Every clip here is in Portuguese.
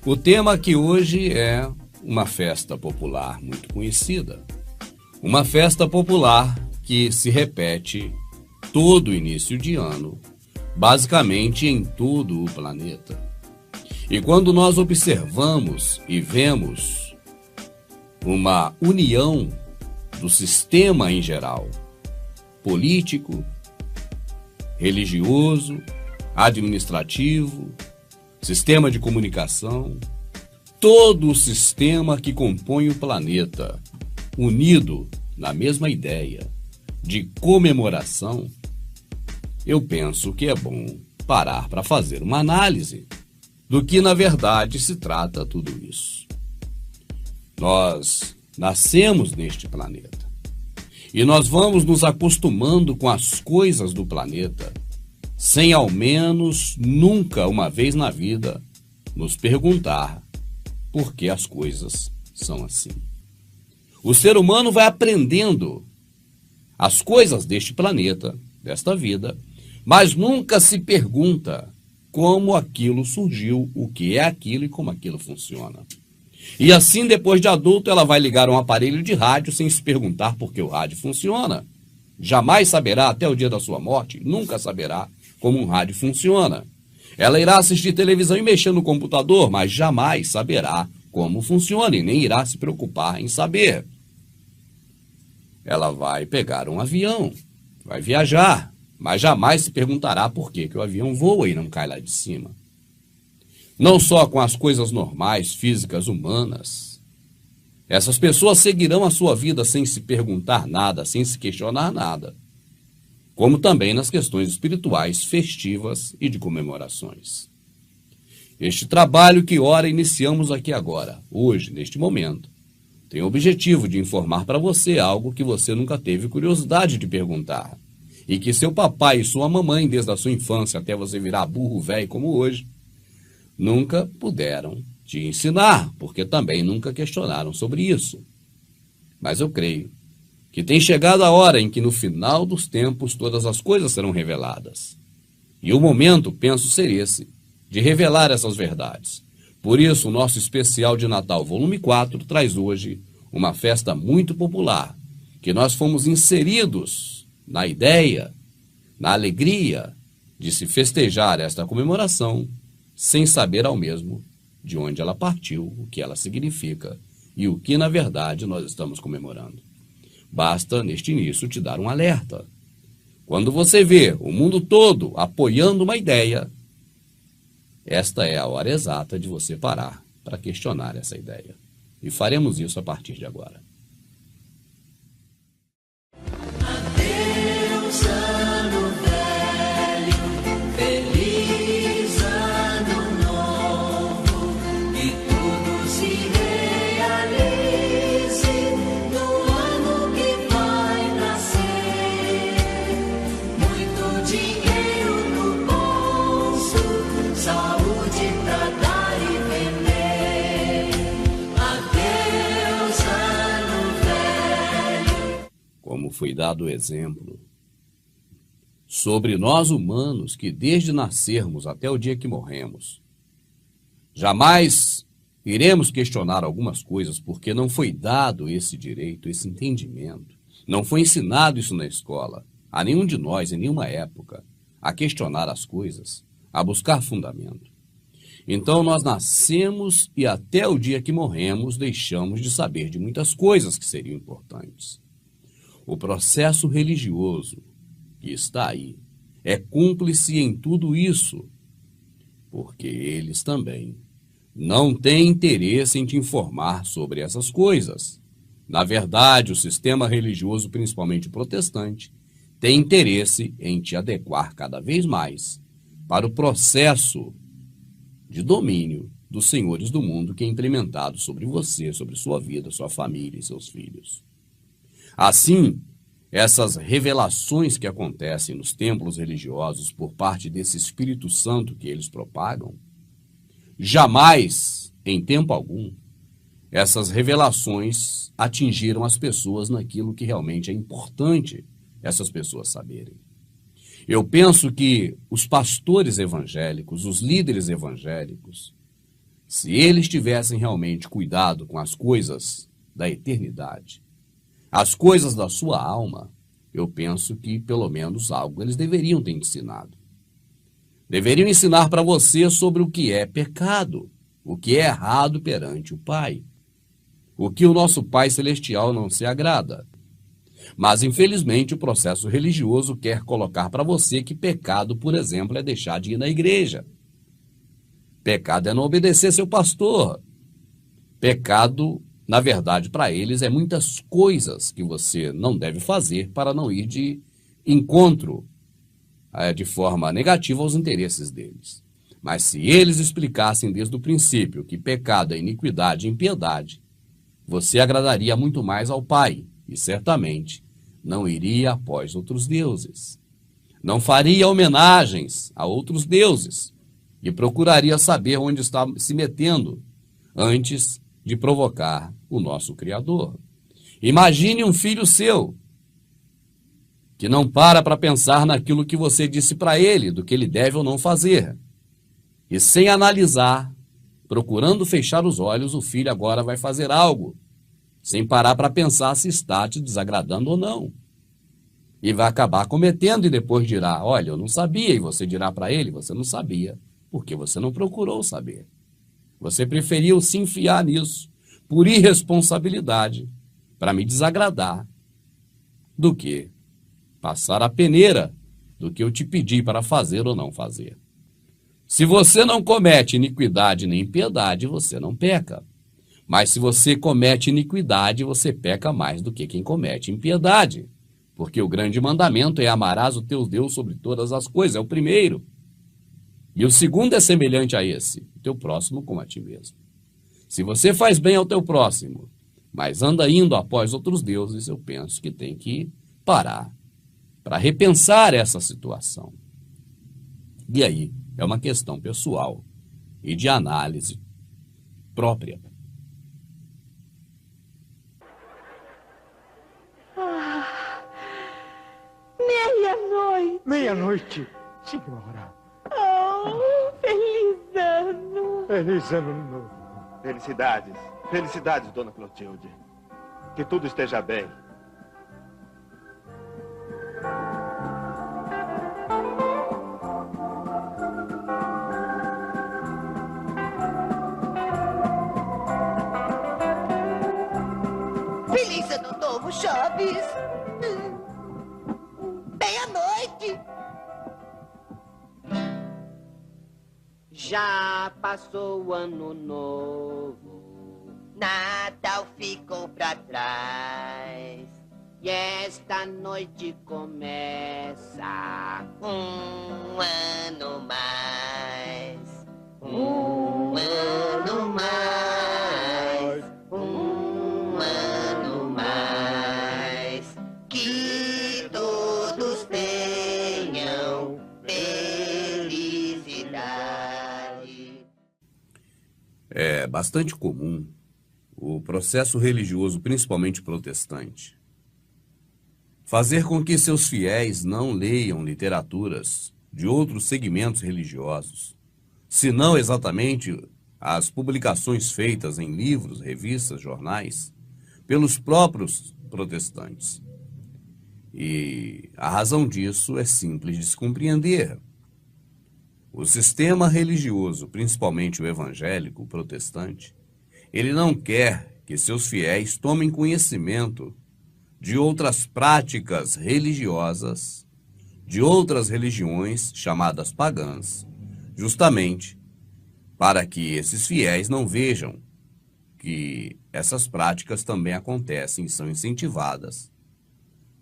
O tema aqui hoje é uma festa popular muito conhecida. Uma festa popular que se repete todo início de ano, basicamente em todo o planeta. E quando nós observamos e vemos uma união do sistema em geral, político, religioso, administrativo, sistema de comunicação, todo o sistema que compõe o planeta, unido na mesma ideia de comemoração, eu penso que é bom parar para fazer uma análise do que na verdade se trata tudo isso. Nós nascemos neste planeta e nós vamos nos acostumando com as coisas do planeta sem ao menos nunca uma vez na vida nos perguntar por que as coisas são assim. O ser humano vai aprendendo as coisas deste planeta, desta vida, mas nunca se pergunta como aquilo surgiu, o que é aquilo e como aquilo funciona. E assim, depois de adulto, ela vai ligar um aparelho de rádio sem se perguntar por que o rádio funciona. Jamais saberá, até o dia da sua morte, nunca saberá como um rádio funciona. Ela irá assistir televisão e mexer no computador, mas jamais saberá como funciona e nem irá se preocupar em saber. Ela vai pegar um avião, vai viajar, mas jamais se perguntará por que o avião voa e não cai lá de cima. Não só com as coisas normais, físicas, humanas. Essas pessoas seguirão a sua vida sem se perguntar nada, sem se questionar nada. Como também nas questões espirituais, festivas e de comemorações. Este trabalho que ora iniciamos aqui agora, hoje, neste momento, tem o objetivo de informar para você algo que você nunca teve curiosidade de perguntar. E que seu papai e sua mamãe, desde a sua infância até você virar burro velho como hoje, nunca puderam te ensinar, porque também nunca questionaram sobre isso. Mas eu creio que tem chegado a hora em que no final dos tempos todas as coisas serão reveladas. E o momento, penso ser esse, de revelar essas verdades. Por isso, o nosso especial de Natal, volume 4, traz hoje uma festa muito popular, que nós fomos inseridos na ideia, na alegria de se festejar esta comemoração, sem saber ao mesmo de onde ela partiu, o que ela significa e o que, na verdade, nós estamos comemorando. Basta, neste início, te dar um alerta. Quando você vê o mundo todo apoiando uma ideia, esta é a hora exata de você parar para questionar essa ideia. E faremos isso a partir de agora. Adeus, ano velho, feliz ano novo, que tudo se realize no ano que vai nascer. Muito dinheiro no bolso, saúde pra dar e vender. Adeus, ano velho. Como foi dado o exemplo, sobre nós humanos que desde nascermos até o dia que morremos, jamais iremos questionar algumas coisas porque não foi dado esse direito, esse entendimento. Não foi ensinado isso na escola, a nenhum de nós, em nenhuma época, a questionar as coisas, a buscar fundamento. Então nós nascemos e até o dia que morremos deixamos de saber de muitas coisas que seriam importantes. O processo religioso que está aí é cúmplice em tudo isso, porque eles também não têm interesse em te informar sobre essas coisas. Na verdade, o sistema religioso, principalmente o protestante, tem interesse em te adequar cada vez mais para o processo de domínio dos senhores do mundo que é implementado sobre você, sobre sua vida, sua família e seus filhos. Assim, essas revelações que acontecem nos templos religiosos por parte desse Espírito Santo que eles propagam, jamais, em tempo algum, essas revelações atingiram as pessoas naquilo que realmente é importante essas pessoas saberem. Eu penso que os pastores evangélicos, os líderes evangélicos, Se eles tivessem realmente cuidado com as coisas da eternidade, as coisas da sua alma, eu penso que pelo menos algo eles deveriam ter ensinado. Deveriam ensinar para você sobre o que é pecado, o que é errado perante o Pai, o que o nosso Pai Celestial não se agrada. Mas, infelizmente, o processo religioso quer colocar para você que pecado, por exemplo, é deixar de ir na igreja. Pecado é não obedecer seu pastor. Pecado, na verdade, para eles, é muitas coisas que você não deve fazer para não ir de encontro de forma negativa aos interesses deles. Mas se eles explicassem desde o princípio que pecado é iniquidade e impiedade, você agradaria muito mais ao Pai e certamente não iria após outros deuses. Não faria homenagens a outros deuses e procuraria saber onde está se metendo antes de provocar o nosso Criador. Imagine um filho seu que não para pensar naquilo que você disse para ele, do que ele deve ou não fazer. E sem analisar, procurando fechar os olhos, o filho agora vai fazer algo, sem parar para pensar se está te desagradando ou não. E vai acabar cometendo e depois dirá, olha, eu não sabia, e você dirá para ele, você não sabia, porque você não procurou saber. Você preferiu se enfiar nisso, por irresponsabilidade, para me desagradar, do que passar a peneira do que eu te pedi para fazer ou não fazer. Se você não comete iniquidade nem impiedade, você não peca. Mas se você comete iniquidade, você peca mais do que quem comete impiedade. Porque o grande mandamento é amarás o teu Deus sobre todas as coisas, é o primeiro. E o segundo é semelhante a esse, o teu próximo como a ti mesmo. Se você faz bem ao teu próximo, mas anda indo após outros deuses, eu penso que tem que parar para repensar essa situação. E aí, é uma questão pessoal e de análise própria. Meia-noite. Meia-noite, senhora. Oh, feliz ano. Feliz ano novo. Felicidades. Felicidades, dona Clotilde. Que tudo esteja bem. Feliz ano novo, Chaves. Meia-noite. Já passou o ano novo, Natal ficou pra trás, e esta noite começa um ano mais. um ano mais, Um ano mais. Que todos tenham felicidade. É bastante comum o processo religioso, principalmente protestante, fazer com que seus fiéis não leiam literaturas de outros segmentos religiosos, senão exatamente as publicações feitas em livros, revistas, jornais, pelos próprios protestantes. E a razão disso é simples de se compreender. O sistema religioso, principalmente o evangélico, o protestante, ele não quer que seus fiéis tomem conhecimento de outras práticas religiosas, de outras religiões chamadas pagãs, justamente para que esses fiéis não vejam que essas práticas também acontecem e são incentivadas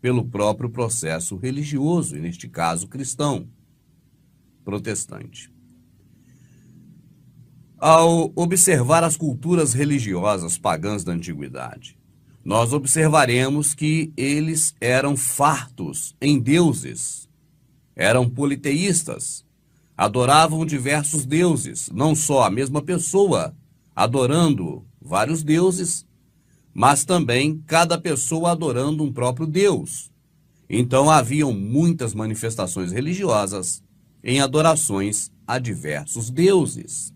pelo próprio processo religioso, e neste caso cristão, protestante. Ao observar as culturas religiosas pagãs da antiguidade, nós observaremos que eles eram fartos em deuses, eram politeístas, adoravam diversos deuses, não só a mesma pessoa adorando vários deuses, mas também cada pessoa adorando um próprio Deus. Então haviam muitas manifestações religiosas em adorações a diversos deuses.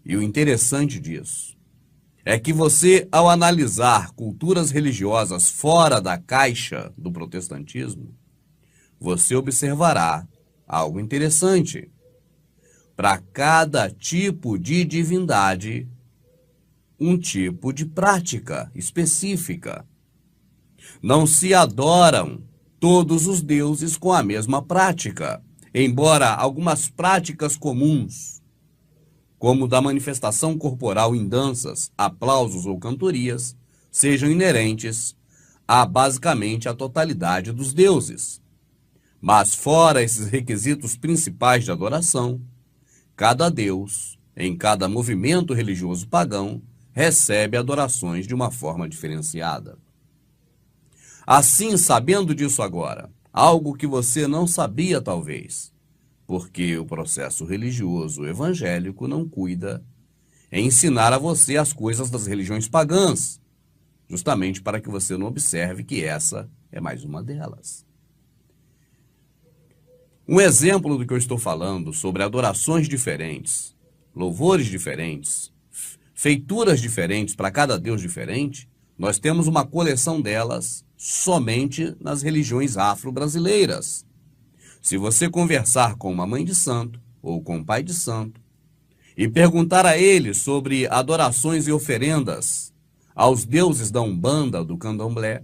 E o interessante disso é que você, ao analisar culturas religiosas fora da caixa do protestantismo, você observará algo interessante. Para cada tipo de divindade, um tipo de prática específica. Não se adoram todos os deuses com a mesma prática, embora algumas práticas comuns, como da manifestação corporal em danças, aplausos ou cantorias, sejam inerentes a basicamente a totalidade dos deuses. Mas fora esses requisitos principais de adoração, cada deus, em cada movimento religioso pagão, recebe adorações de uma forma diferenciada. Assim, sabendo disso agora, algo que você não sabia talvez, porque o processo religioso evangélico não cuida em ensinar a você as coisas das religiões pagãs, justamente para que você não observe que essa é mais uma delas. Um exemplo do que eu estou falando sobre adorações diferentes, louvores diferentes, feituras diferentes para cada Deus diferente, nós temos uma coleção delas somente nas religiões afro-brasileiras. Se você conversar com uma mãe de santo ou com um pai de santo e perguntar a ele sobre adorações e oferendas aos deuses da Umbanda, do Candomblé,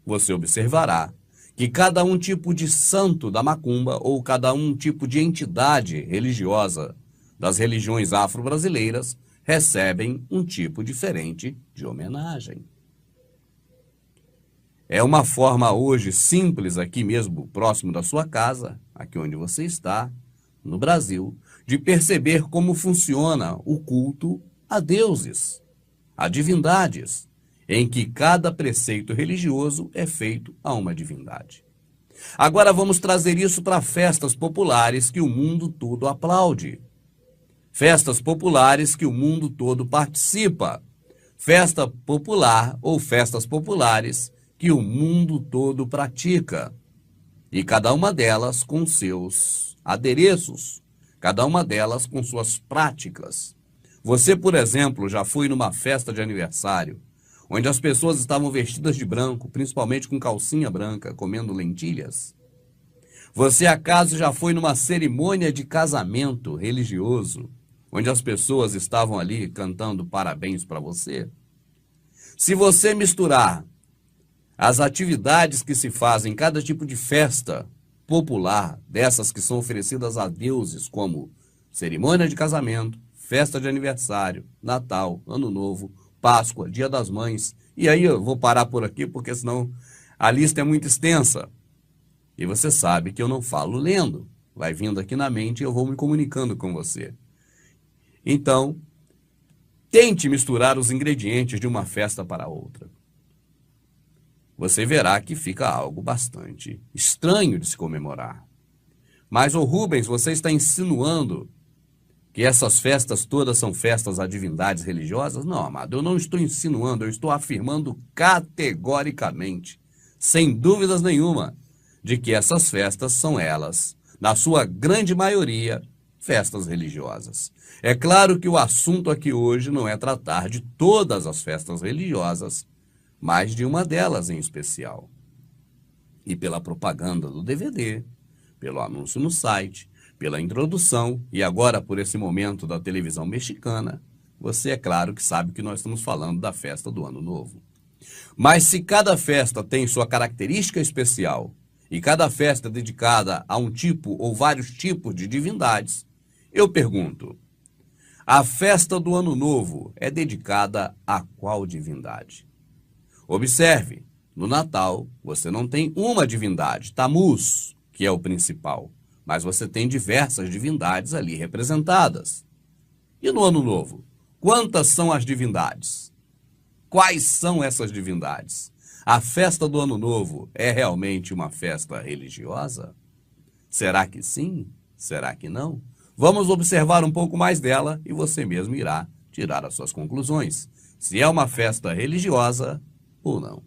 você observará que cada um tipo de santo da macumba ou cada um tipo de entidade religiosa das religiões afro-brasileiras recebem um tipo diferente de homenagem. É uma forma hoje simples aqui mesmo, próximo da sua casa, aqui onde você está, no Brasil, de perceber como funciona o culto a deuses, a divindades, em que cada preceito religioso é feito a uma divindade. Agora vamos trazer isso para festas populares que o mundo todo aplaude. Festas populares que o mundo todo participa. Festa popular ou festas populares que o mundo todo pratica. E cada uma delas com seus adereços, cada uma delas com suas práticas. Você, por exemplo, já foi numa festa de aniversário, onde as pessoas estavam vestidas de branco, principalmente com calcinha branca, comendo lentilhas? Você, acaso, já foi numa cerimônia de casamento religioso, onde as pessoas estavam ali cantando parabéns para você? Se você misturar as atividades que se fazem em cada tipo de festa popular, dessas que são oferecidas a deuses, como cerimônia de casamento, festa de aniversário, Natal, Ano Novo, Páscoa, Dia das Mães, e aí eu vou parar por aqui, porque senão a lista é muito extensa. E você sabe que eu não falo lendo, vai vindo aqui na mente e eu vou me comunicando com você. Então, tente misturar os ingredientes de uma festa para outra. Você verá que fica algo bastante estranho de se comemorar. Mas, ô Rubens, você está insinuando que essas festas todas são festas a divindades religiosas? Não, amado, eu não estou insinuando, eu estou afirmando categoricamente, sem dúvidas nenhuma, de que essas festas são elas, na sua grande maioria, festas religiosas. É claro que o assunto aqui hoje não é tratar de todas as festas religiosas, mas de uma delas em especial. E pela propaganda do DVD, pelo anúncio no site, pela introdução e agora por esse momento da televisão mexicana, você é claro que sabe que nós estamos falando da festa do Ano Novo. Mas se cada festa tem sua característica especial e cada festa é dedicada a um tipo ou vários tipos de divindades, eu pergunto, a festa do Ano Novo é dedicada a qual divindade? Observe, no Natal você não tem uma divindade, Tammuz, que é o principal, mas você tem diversas divindades ali representadas. E no Ano Novo, quantas são as divindades? Quais são essas divindades? A festa do Ano Novo é realmente uma festa religiosa? Será que sim? Será que não? Vamos observar um pouco mais dela e você mesmo irá tirar as suas conclusões. Se é uma festa religiosa ou não.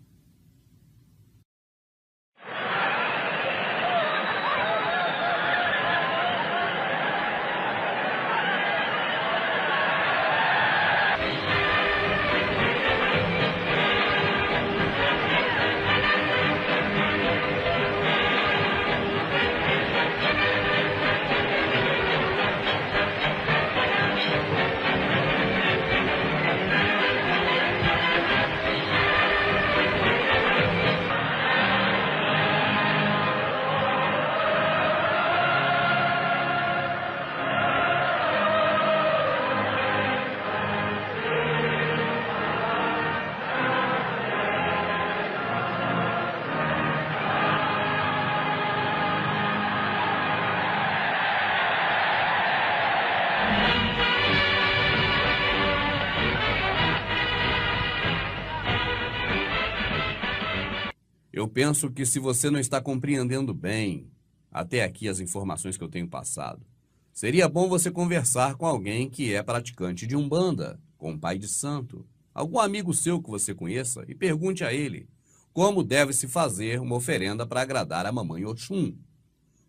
Eu penso que se você não está compreendendo bem até aqui as informações que eu tenho passado, seria bom você conversar com alguém que é praticante de Umbanda, com um pai de santo, algum amigo seu que você conheça, e pergunte a ele como deve se fazer uma oferenda para agradar a mamãe Oxum,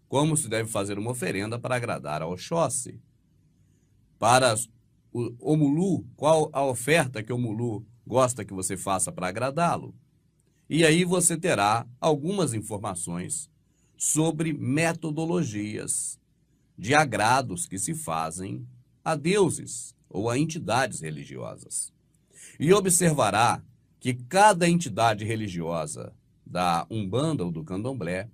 como se deve fazer uma oferenda para agradar a Oxóssi, para o Omulu, qual a oferta que o Omulu gosta que você faça para agradá-lo. E aí você terá algumas informações sobre metodologias de agrados que se fazem a deuses ou a entidades religiosas. E observará que cada entidade religiosa da Umbanda ou do Candomblé,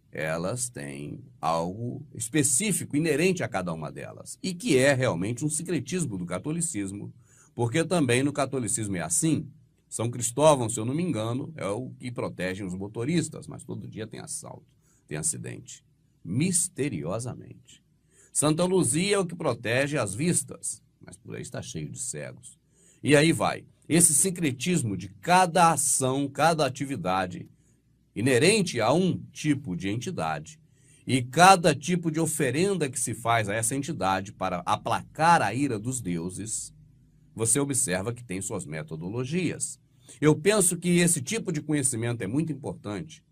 elas têm algo específico, inerente a cada uma delas, e que é realmente um sincretismo do catolicismo, porque também no catolicismo é assim. São Cristóvão, se eu não me engano, é o que protege os motoristas, mas todo dia tem assalto, tem acidente, misteriosamente. Santa Luzia é o que protege as vistas, mas por aí está cheio de cegos. E aí vai, esse sincretismo de cada ação, cada atividade inerente a um tipo de entidade e cada tipo de oferenda que se faz a essa entidade para aplacar a ira dos deuses, você observa que tem suas metodologias. Eu penso que esse tipo de conhecimento é muito importante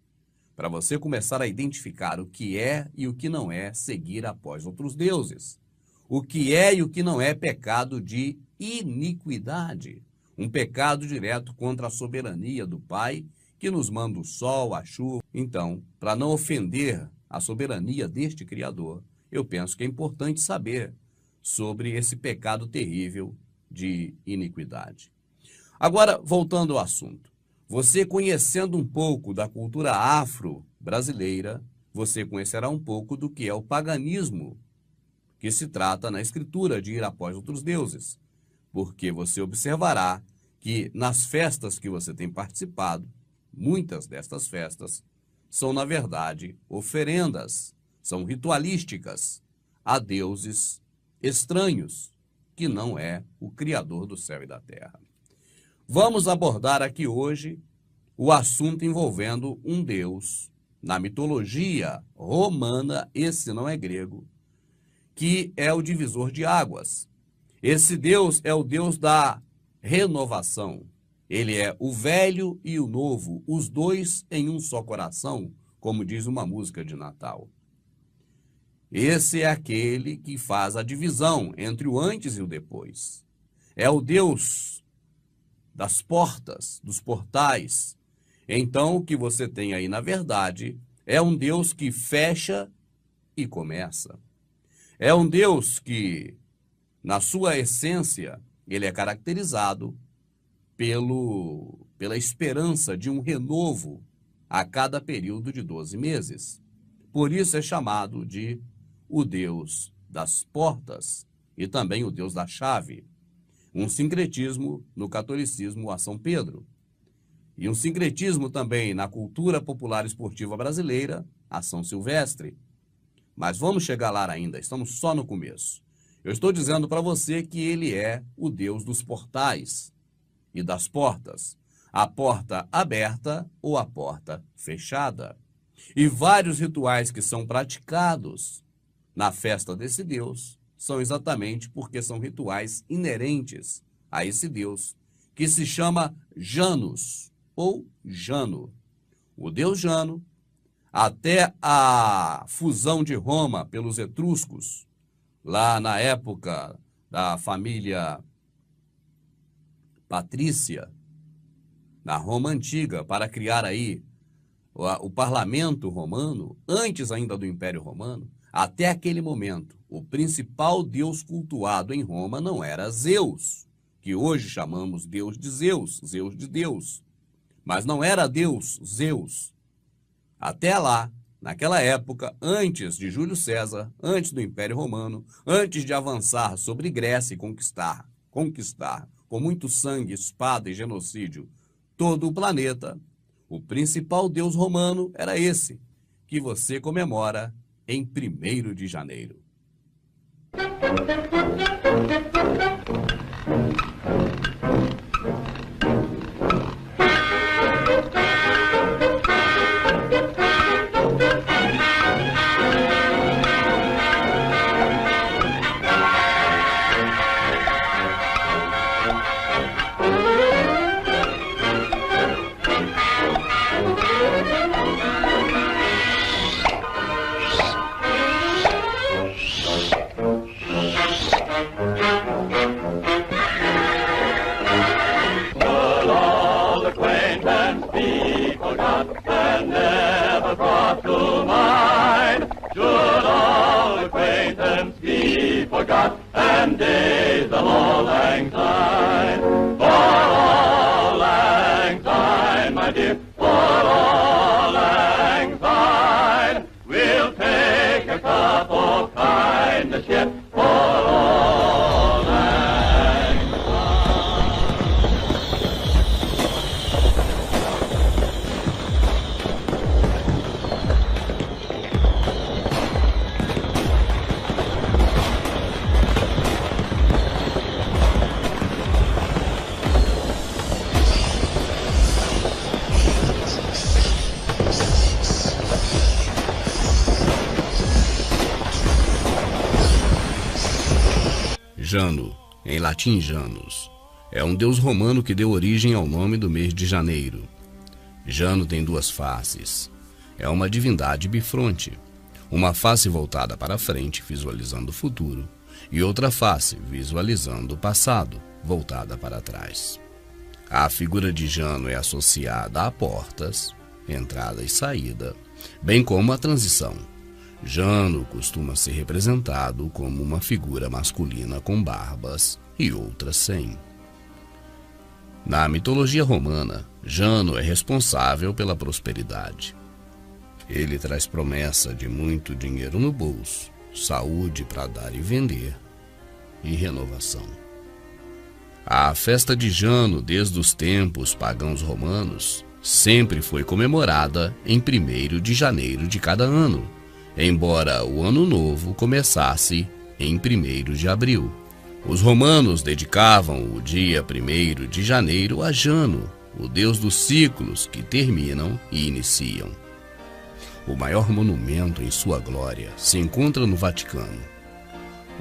para você começar a identificar o que é e o que não é seguir após outros deuses. O que é e o que não é pecado de iniquidade. Um pecado direto contra a soberania do Pai, que nos manda o sol, a chuva. Então, para não ofender a soberania deste Criador, eu penso que é importante saber sobre esse pecado terrível de iniquidade. Agora, voltando ao assunto, você conhecendo um pouco da cultura afro-brasileira, você conhecerá um pouco do que é o paganismo, que se trata na Escritura de ir após outros deuses, porque você observará que nas festas que você tem participado, muitas destas festas são, na verdade, oferendas, são ritualísticas a deuses estranhos, que não é o Criador do céu e da terra. Vamos abordar aqui hoje o assunto envolvendo um deus, na mitologia romana, esse não é grego, que é o divisor de águas. Esse deus é o deus da renovação. Ele é o velho e o novo, os dois em um só coração, como diz uma música de Natal. Esse é aquele que faz a divisão entre o antes e o depois. É o Deus das portas, dos portais. Então, o que você tem aí, na verdade, é um Deus que fecha e começa. É um Deus que, na sua essência, ele é caracterizado pela esperança de um renovo a cada período de 12 meses. Por isso é chamado de o Deus das portas e também o Deus da chave. Um sincretismo no catolicismo a São Pedro. E um sincretismo também na cultura popular esportiva brasileira a São Silvestre. Mas vamos chegar lá ainda, estamos só no começo. Eu estou dizendo para você que ele é o Deus dos portais e das portas. A porta aberta ou a porta fechada. E vários rituais que são praticados na festa desse Deus são exatamente porque são rituais inerentes a esse Deus, que se chama Janus, ou Jano. O Deus Jano, até a fusão de Roma pelos etruscos, lá na época da família patrícia, na Roma Antiga, para criar aí o parlamento romano, antes ainda do Império Romano, até aquele momento, o principal deus cultuado em Roma não era Zeus, que hoje chamamos Deus de Zeus, Zeus de Deus. Mas não era Deus Zeus. Até lá, naquela época, antes de Júlio César, antes do Império Romano, antes de avançar sobre Grécia e conquistar com muito sangue, espada e genocídio todo o planeta, o principal deus romano era esse, que você comemora em 1º de janeiro. Should all acquaintance be forgot, and days of all lang syne, for all lang syne, my dear, for all lang syne, we'll take a cup of kindness yet, for all lang Jano, em latim Janus, é um deus romano que deu origem ao nome do mês de janeiro. Jano tem duas faces. É uma divindade bifronte. Uma face voltada para frente, visualizando o futuro, e outra face visualizando o passado, voltada para trás. A figura de Jano é associada a portas, entrada e saída, bem como a transição. Jano costuma ser representado como uma figura masculina com barbas e outras sem. Na mitologia romana, Jano é responsável pela prosperidade. Ele traz promessa de muito dinheiro no bolso, saúde para dar e vender e renovação. A festa de Jano, desde os tempos pagãos romanos, sempre foi comemorada em 1º de janeiro de cada ano, embora o ano novo começasse em 1º de abril. Os romanos dedicavam o dia 1º de janeiro a Jano, o deus dos ciclos que terminam e iniciam. O maior monumento em sua glória se encontra no Vaticano.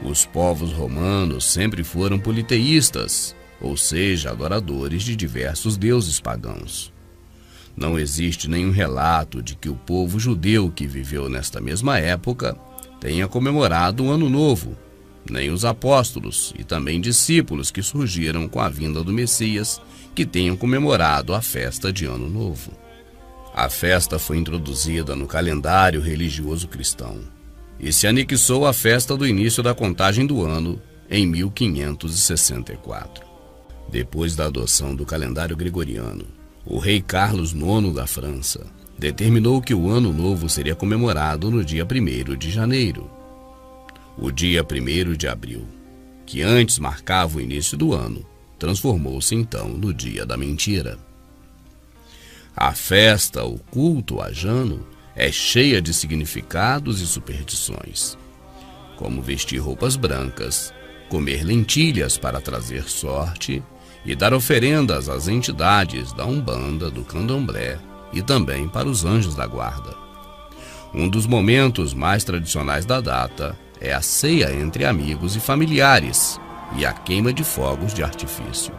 Os povos romanos sempre foram politeístas, ou seja, adoradores de diversos deuses pagãos. Não existe nenhum relato de que o povo judeu que viveu nesta mesma época tenha comemorado o Ano Novo, nem os apóstolos e também discípulos que surgiram com a vinda do Messias que tenham comemorado a festa de Ano Novo. A festa foi introduzida no calendário religioso cristão e se anexou à festa do início da contagem do ano em 1564. Depois da adoção do calendário gregoriano, o rei Carlos IX da França determinou que o Ano Novo seria comemorado no dia 1º de janeiro. O dia 1º de abril, que antes marcava o início do ano, transformou-se então no dia da mentira. A festa, o culto a Jano, é cheia de significados e superstições, como vestir roupas brancas, comer lentilhas para trazer sorte e dar oferendas às entidades da Umbanda, do Candomblé e também para os anjos da guarda. Um dos momentos mais tradicionais da data é a ceia entre amigos e familiares e a queima de fogos de artifício.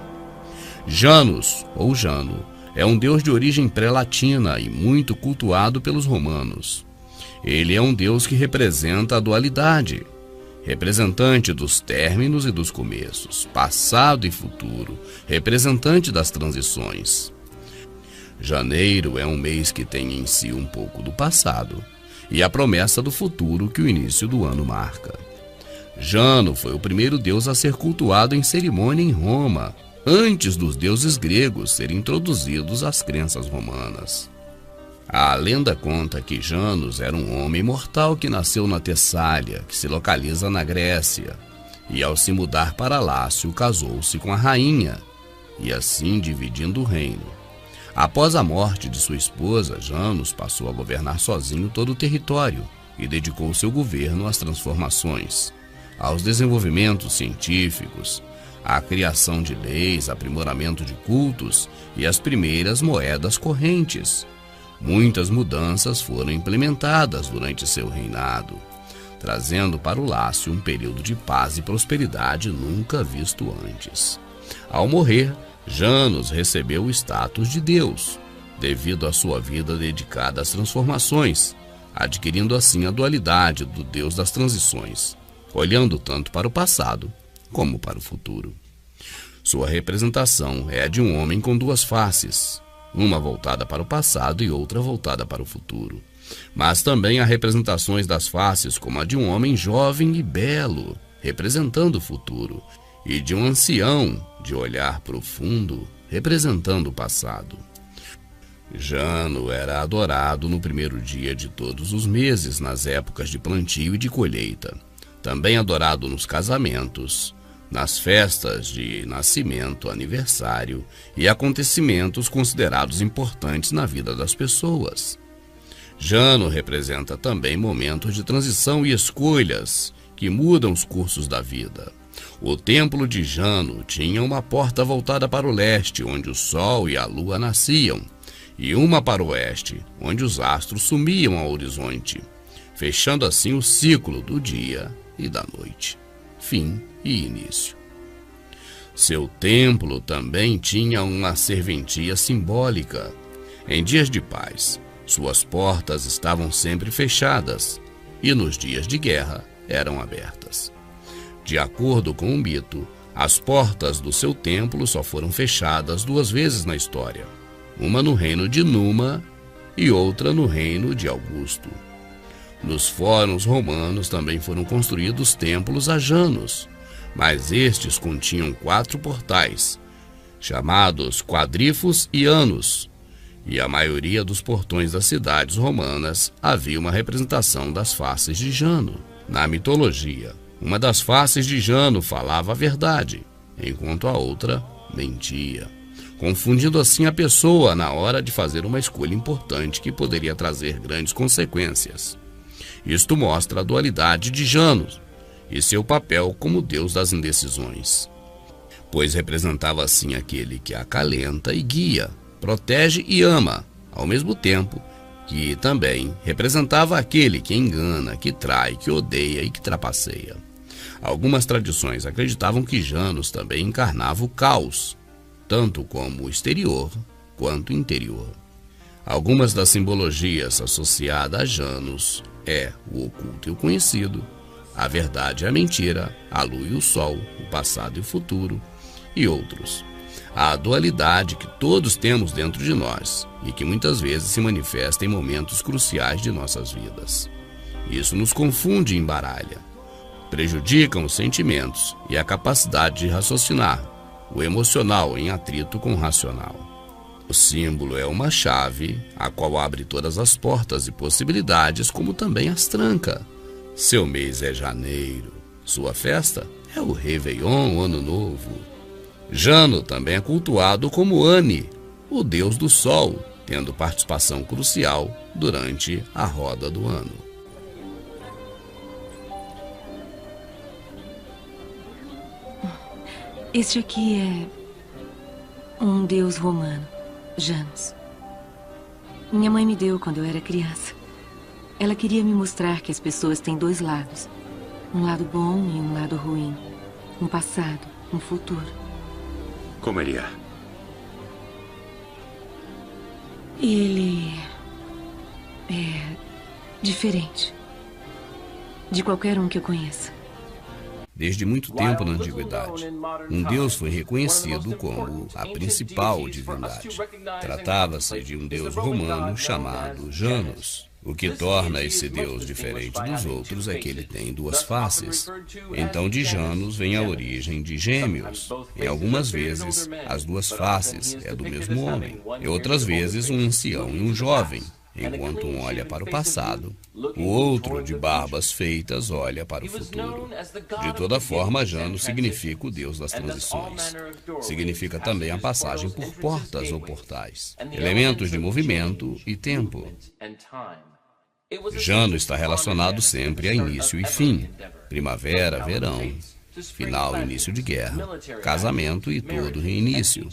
Janus, ou Jano, é um deus de origem pré-latina e muito cultuado pelos romanos. Ele é um deus que representa a dualidade, representante dos términos e dos começos, passado e futuro, representante das transições. Janeiro é um mês que tem em si um pouco do passado e a promessa do futuro que o início do ano marca. Jano foi o primeiro deus a ser cultuado em cerimônia em Roma, antes dos deuses gregos serem introduzidos às crenças romanas. A lenda conta que Janus era um homem mortal que nasceu na Tessália, que se localiza na Grécia, e ao se mudar para Lácio casou-se com a rainha, e assim dividindo o reino. Após a morte de sua esposa, Janus passou a governar sozinho todo o território e dedicou seu governo às transformações, aos desenvolvimentos científicos, à criação de leis, aprimoramento de cultos e as primeiras moedas correntes. Muitas mudanças foram implementadas durante seu reinado, trazendo para o Lácio um período de paz e prosperidade nunca visto antes. Ao morrer, Janus recebeu o status de Deus, devido à sua vida dedicada às transformações, adquirindo assim a dualidade do Deus das transições, olhando tanto para o passado como para o futuro. Sua representação é a de um homem com duas faces, uma voltada para o passado e outra voltada para o futuro, Mas também há representações das faces como a de um homem jovem e belo, representando o futuro, e de um ancião de olhar profundo, representando o passado. Jano era adorado no primeiro dia de todos os meses, nas épocas de plantio e de colheita. Também adorado nos casamentos, nas festas de nascimento, aniversário e acontecimentos considerados importantes na vida das pessoas. Jano representa também momentos de transição e escolhas que mudam os cursos da vida. O templo de Jano tinha uma porta voltada para o leste, onde o sol e a lua nasciam, e uma para o oeste, onde os astros sumiam ao horizonte, fechando assim o ciclo do dia e da noite, fim e início. Seu templo também tinha uma serventia simbólica. Em dias de paz, suas portas estavam sempre fechadas, e nos dias de guerra eram abertas. De acordo com o mito, as portas do seu templo só foram fechadas 2 vezes na história, uma no reino de Numa e outra no reino de Augusto. Nos fóruns romanos também foram construídos templos a Janos, mas estes continham 4 portais, chamados quadrífos e anos, e a maioria dos portões das cidades romanas havia uma representação das faces de Jano. Na mitologia, uma das faces de Jano falava a verdade, enquanto a outra mentia, confundindo assim a pessoa na hora de fazer uma escolha importante que poderia trazer grandes consequências. Isto mostra a dualidade de Janos e seu papel como deus das indecisões, pois representava assim aquele que acalenta e guia, protege e ama, ao mesmo tempo que também representava aquele que engana, que trai, que odeia e que trapaceia. Algumas tradições acreditavam que Janos também encarnava o caos, tanto como exterior quanto interior. Algumas das simbologias associadas a Janos é o oculto e o conhecido, a verdade e a mentira, a lua e o sol, o passado e o futuro, e outros. A dualidade que todos temos dentro de nós e que muitas vezes se manifesta em momentos cruciais de nossas vidas. Isso nos confunde e embaralha, prejudicam os sentimentos e a capacidade de raciocinar, o emocional em atrito com o racional. O símbolo é uma chave, a qual abre todas as portas e possibilidades, como também as tranca. Seu mês é janeiro, sua festa é o Réveillon, o Ano Novo. Jano também é cultuado como Ani, o deus do sol, tendo participação crucial durante a roda do ano. Este aqui é um deus romano, Janus. Minha mãe me deu quando eu era criança. Ela queria me mostrar que as pessoas têm 2 lados. Um lado bom e um lado ruim. Um passado, um futuro. Como ele é? Ele é diferente de qualquer um que eu conheça. Desde muito tempo na antiguidade, um deus foi reconhecido como a principal divindade. Tratava-se de um deus romano chamado Janus. O que torna esse deus diferente dos outros é que ele tem 2 faces. Então de Janus vem a origem de gêmeos. Em algumas vezes, as 2 faces é do mesmo homem. E outras vezes, um ancião e um jovem. Enquanto um olha para o passado, o outro, de barbas feitas, olha para o futuro. De toda forma, Janus significa o deus das transições. Significa também a passagem por portas ou portais, elementos de movimento e tempo. Janus está relacionado sempre a início e fim, primavera, verão, final e início de guerra, casamento e todo reinício.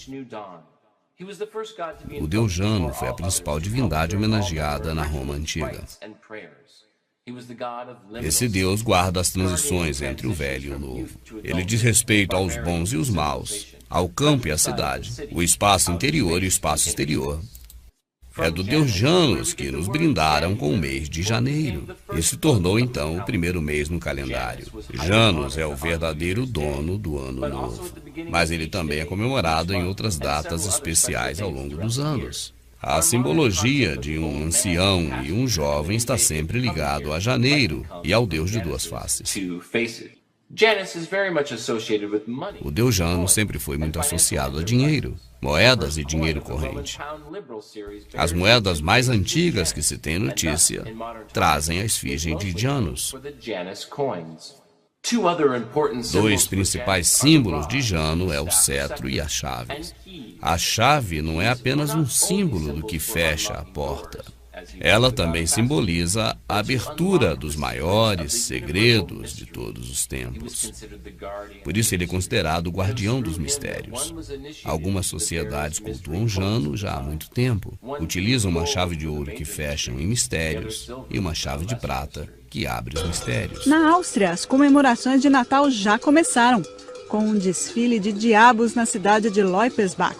O deus Jano foi a principal divindade homenageada na Roma antiga. Esse deus guarda as transições entre o velho e o novo. Ele diz respeito aos bons e os maus, ao campo e à cidade, o espaço interior e o espaço exterior. É do deus Janus que nos brindaram com o mês de janeiro, e se tornou então o primeiro mês no calendário. Janus é o verdadeiro dono do ano novo, mas ele também é comemorado em outras datas especiais ao longo dos anos. A simbologia de um ancião e um jovem está sempre ligado a janeiro e ao deus de duas faces. O deus Jano sempre foi muito associado a dinheiro, moedas e dinheiro corrente. As moedas mais antigas que se tem notícia trazem a esfinge de Janos. Dois principais símbolos de Jano é o cetro e a chave. A chave não é apenas um símbolo do que fecha a porta. Ela também simboliza a abertura dos maiores segredos de todos os tempos. Por isso ele é considerado o guardião dos mistérios. Algumas sociedades cultuam Jano já há muito tempo. Utilizam uma chave de ouro que fecha em mistérios e uma chave de prata que abre os mistérios. Na Áustria, as comemorações de Natal já começaram, com um desfile de diabos na cidade de Loipersbach.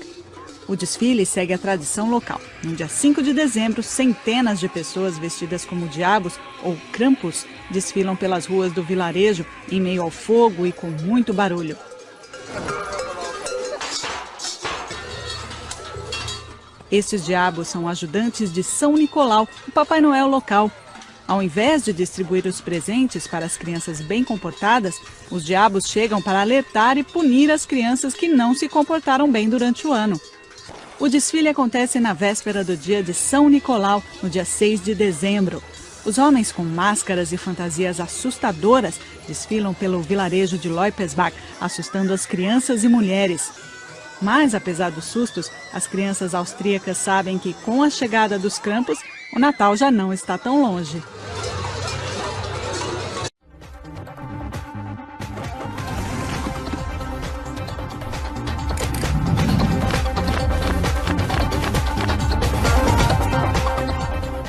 O desfile segue a tradição local. No dia 5 de dezembro, centenas de pessoas vestidas como diabos ou Krampus desfilam pelas ruas do vilarejo em meio ao fogo e com muito barulho. Estes diabos são ajudantes de São Nicolau, o Papai Noel local. Ao invés de distribuir os presentes para as crianças bem comportadas, os diabos chegam para alertar e punir as crianças que não se comportaram bem durante o ano. O desfile acontece na véspera do dia de São Nicolau, no dia 6 de dezembro. Os homens com máscaras e fantasias assustadoras desfilam pelo vilarejo de Loipersbach, assustando as crianças e mulheres. Mas, apesar dos sustos, as crianças austríacas sabem que, com a chegada dos Krampus, o Natal já não está tão longe.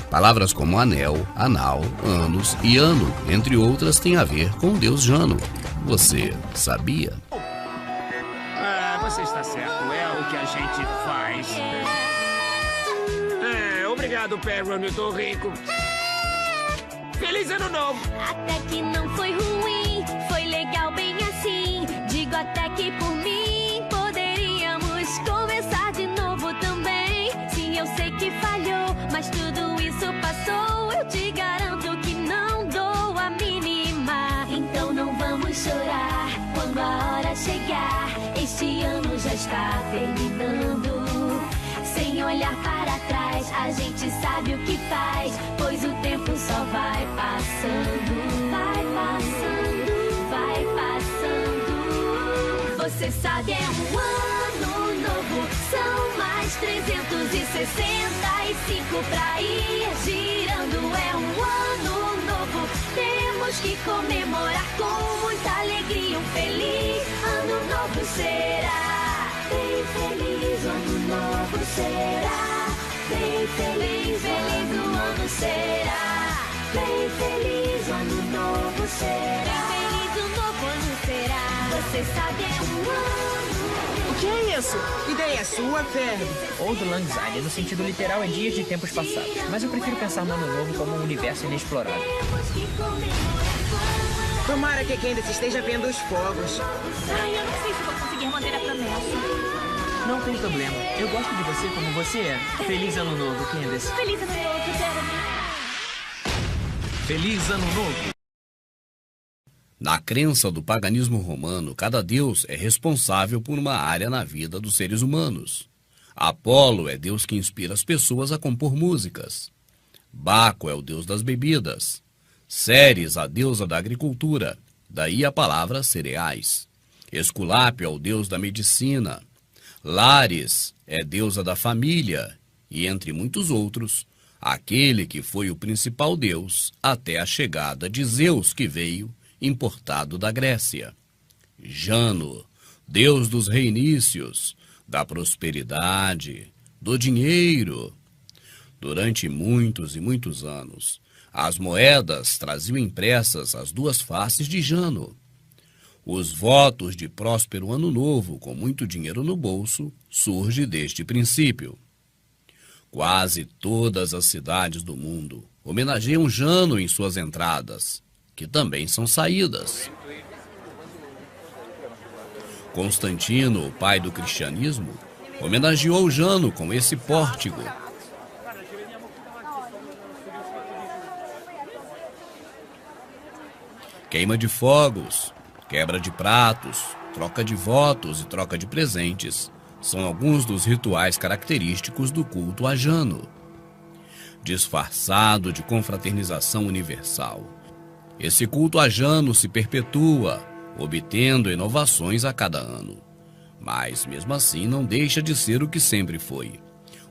Palavras como anel, anal, anos e ano, entre outras, têm a ver com o deus Jano. Você sabia? Você está certo, é o que a gente faz. Obrigado, Perron, eu tô rico. Feliz Ano Novo! Até que não foi ruim, foi legal bem assim. Digo até que por mim poderíamos começar de novo também. Sim, eu sei que falhou, mas tudo isso passou. Eu te garanto que não dou a mínima. Então não vamos chorar quando a hora chegar. Este ano já está terminando. Sem olhar para trás, a gente sabe o que faz, pois o tempo só vai passando. Vai passando, vai passando. Você sabe, é um ano novo. São mais 365 pra ir girando. É um ano novo. Temos que comemorar com muita alegria. Um feliz ano novo será. Bem feliz ano novo será. Bem feliz, feliz o ano será. Bem feliz ano novo será. Bem feliz o novo ano será. Você sabe, é um ano. O que é isso? Ideia sua, Ferro. Old Lang Syne, no sentido literal, é dias de tempos passados. Mas eu prefiro pensar no ano novo como um universo inexplorado. Tomara que a Candace esteja vendo os fogos. Ai, eu não sei se vou conseguir manter a promessa. Não tem problema. Eu gosto de você como você é. Feliz Ano Novo, Candace. Feliz ano novo, Jeremy. Feliz Ano Novo. Na crença do paganismo romano, cada deus é responsável por uma área na vida dos seres humanos. Apolo é deus que inspira as pessoas a compor músicas. Baco é o deus das bebidas. Ceres, a deusa da agricultura, daí a palavra cereais. Esculápio é o deus da medicina. Lares é deusa da família e, entre muitos outros, aquele que foi o principal deus até a chegada de Zeus, que veio importado da Grécia. Jano, deus dos reinícios, da prosperidade, do dinheiro. Durante muitos e muitos anos, as moedas traziam impressas as duas faces de Jano. Os votos de próspero ano novo, com muito dinheiro no bolso, surge deste princípio. Quase todas as cidades do mundo homenageiam Jano em suas entradas, que também são saídas. Constantino, o pai do cristianismo, homenageou Jano com esse pórtico, Queima de fogos, quebra de pratos, troca de votos e troca de presentes são alguns dos rituais característicos do culto a Jano. Disfarçado de confraternização universal, esse culto a Jano se perpetua, obtendo inovações a cada ano. Mas, mesmo assim, não deixa de ser o que sempre foi.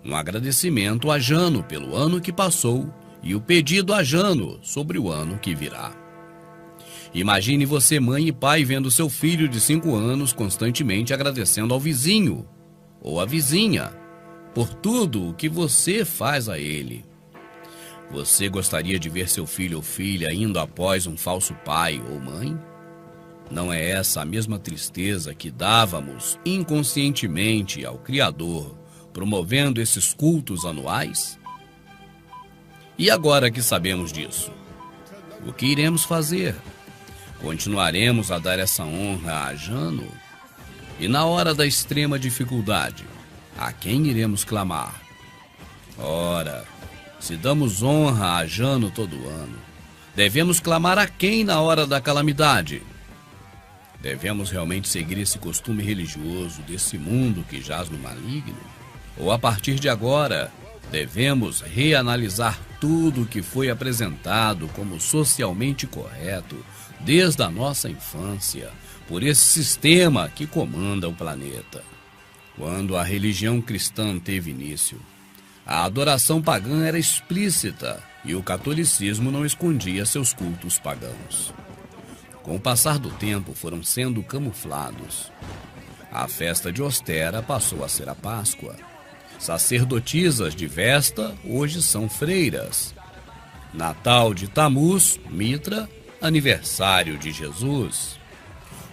Um agradecimento a Jano pelo ano que passou e o pedido a Jano sobre o ano que virá. Imagine você, mãe e pai, vendo seu filho de 5 anos constantemente agradecendo ao vizinho ou à vizinha por tudo o que você faz a ele. Você gostaria de ver seu filho ou filha indo após um falso pai ou mãe? Não é essa a mesma tristeza que dávamos inconscientemente ao Criador, promovendo esses cultos anuais? E agora que sabemos disso, o que iremos fazer? Continuaremos a dar essa honra a Jano? E na hora da extrema dificuldade, a quem iremos clamar? Ora, se damos honra a Jano todo ano, devemos clamar a quem na hora da calamidade? Devemos realmente seguir esse costume religioso desse mundo que jaz no maligno? Ou a partir de agora, devemos reanalisar tudo o que foi apresentado como socialmente correto desde a nossa infância por esse sistema que comanda o planeta? Quando a religião cristã teve início, a adoração pagã era explícita e o catolicismo não escondia seus cultos pagãos. Com o passar do tempo, foram sendo camuflados. A festa de Ostera passou a ser a Páscoa. Sacerdotisas de Vesta hoje são freiras. Natal de Tamuz, Mitra, aniversário de Jesus.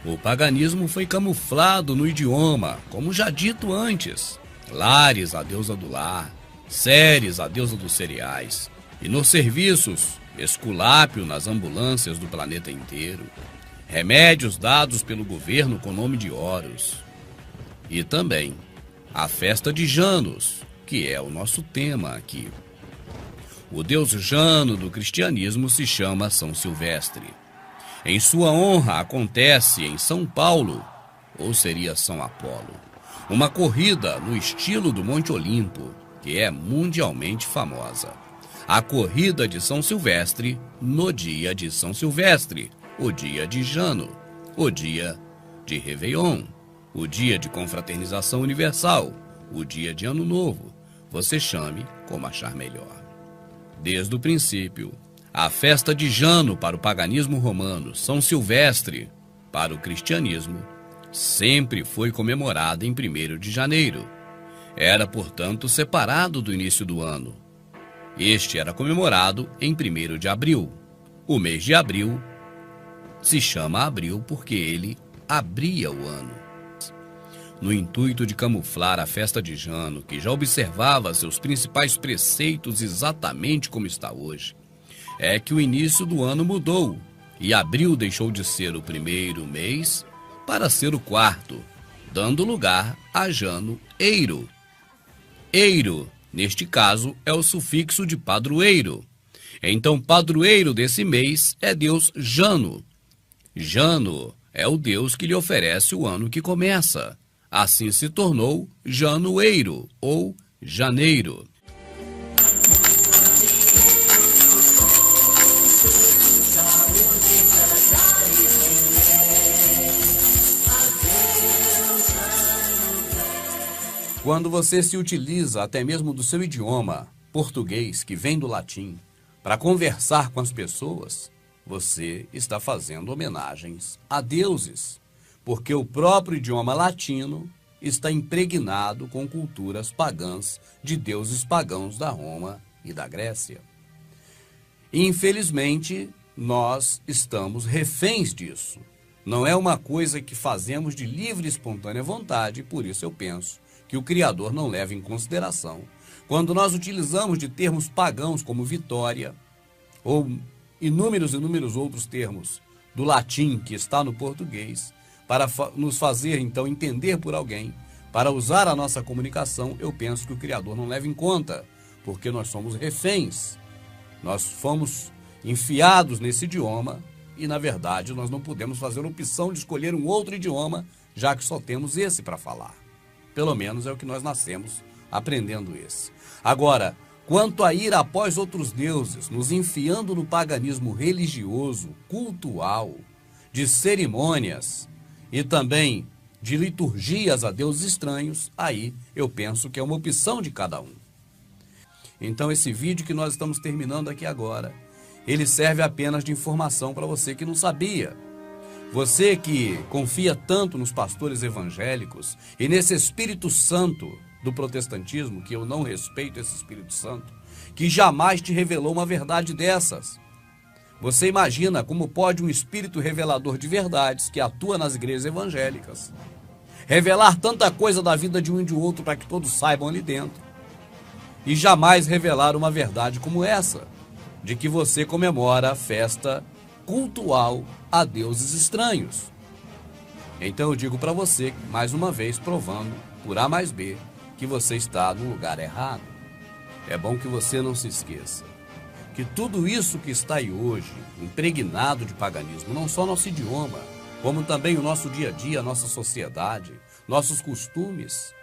O paganismo foi camuflado no idioma, como já dito antes. Lares, a deusa do lar. Ceres, a deusa dos cereais. E nos serviços, Esculápio nas ambulâncias do planeta inteiro. Remédios dados pelo governo com nome de Horus. E também a festa de Janos, que é o nosso tema aqui. O deus Jano do cristianismo se chama São Silvestre. Em sua honra acontece em São Paulo, ou seria São Apolo, uma corrida no estilo do Monte Olimpo, que é mundialmente famosa. A corrida de São Silvestre no dia de São Silvestre, o dia de Jano, o dia de Réveillon, o dia de confraternização universal, o dia de Ano Novo. Você chame como achar melhor. Desde o princípio, a festa de Jano para o paganismo romano, São Silvestre para o cristianismo, sempre foi comemorada em 1º de janeiro. Era, portanto, separado do início do ano. Este era comemorado em 1º de abril. O mês de abril se chama abril porque ele abria o ano. No intuito de camuflar a festa de Jano, que já observava seus principais preceitos exatamente como está hoje, é que o início do ano mudou e abril deixou de ser o 1º mês para ser o 4º, dando lugar a Jano Eiro. Eiro, neste caso, é o sufixo de padroeiro. Então, padroeiro desse mês é Deus Jano. Jano é o Deus que lhe oferece o ano que começa. Assim se tornou Janoeiro ou Janeiro. Quando você se utiliza até mesmo do seu idioma, português, que vem do latim, para conversar com as pessoas, você está fazendo homenagens a deuses, porque o próprio idioma latino está impregnado com culturas pagãs de deuses pagãos da Roma e da Grécia. E, infelizmente, nós estamos reféns disso. Não é uma coisa que fazemos de livre e espontânea vontade, por isso eu penso que o Criador não leva em consideração quando nós utilizamos de termos pagãos como vitória ou inúmeros outros termos do latim que está no português para nos fazer então entender por alguém, para usar a nossa comunicação. Eu penso que o Criador não leva em conta, porque nós somos reféns. Nós fomos enfiados nesse idioma E, na verdade, nós não podemos fazer a opção de escolher um outro idioma, já que só temos esse para falar. Pelo menos é o que nós nascemos aprendendo esse. Agora, quanto a ir após outros deuses, nos enfiando no paganismo religioso, cultual, de cerimônias e também de liturgias a deuses estranhos, aí eu penso que é uma opção de cada um. Então esse vídeo que nós estamos terminando aqui agora, ele serve apenas de informação para você que não sabia. Você que confia tanto nos pastores evangélicos e nesse Espírito Santo do protestantismo, que eu não respeito esse Espírito Santo, que jamais te revelou uma verdade dessas. Você imagina como pode um espírito revelador de verdades que atua nas igrejas evangélicas revelar tanta coisa da vida de um e de outro para que todos saibam ali dentro e jamais revelar uma verdade como essa, de que você comemora a festa cultual a deuses estranhos. Então eu digo para você, mais uma vez, provando por A mais B, que você está no lugar errado. É bom que você não se esqueça que tudo isso que está aí hoje, impregnado de paganismo, não só nosso idioma, como também o nosso dia a dia, a nossa sociedade, nossos costumes,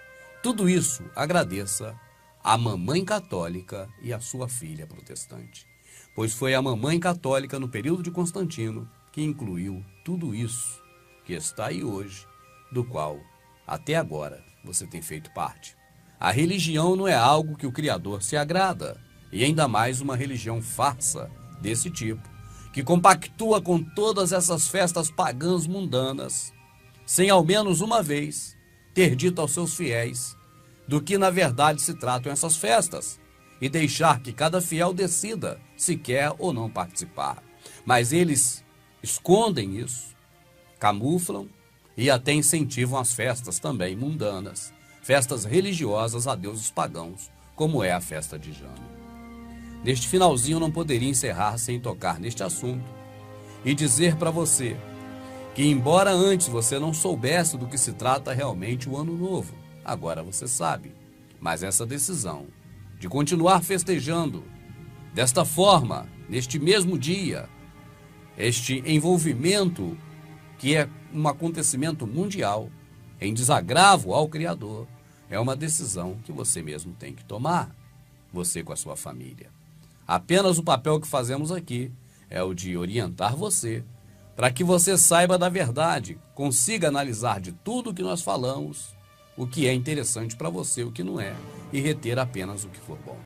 tudo isso agradeça à mamãe católica e à sua filha protestante. Pois foi a mamãe católica no período de Constantino que incluiu tudo isso que está aí hoje, do qual até agora você tem feito parte. A religião não é algo que o Criador se agrada, e ainda mais uma religião farsa desse tipo, que compactua com todas essas festas pagãs mundanas, sem ao menos uma vez ter dito aos seus fiéis do que na verdade se tratam essas festas, e deixar que cada fiel decida se quer ou não participar. Mas eles escondem isso, camuflam e até incentivam as festas também mundanas, festas religiosas a deuses pagãos, como é a festa de Jano. Neste finalzinho eu não poderia encerrar sem tocar neste assunto e dizer para você que, embora antes você não soubesse do que se trata realmente o Ano Novo, agora você sabe. Mas essa decisão de continuar festejando desta forma, neste mesmo dia, este envolvimento que é um acontecimento mundial, em desagravo ao Criador, é uma decisão que você mesmo tem que tomar, você com a sua família. Apenas o papel que fazemos aqui é o de orientar você, para que você saiba da verdade, consiga analisar de tudo o que nós falamos, o que é interessante para você, o que não é, e reter apenas o que for bom.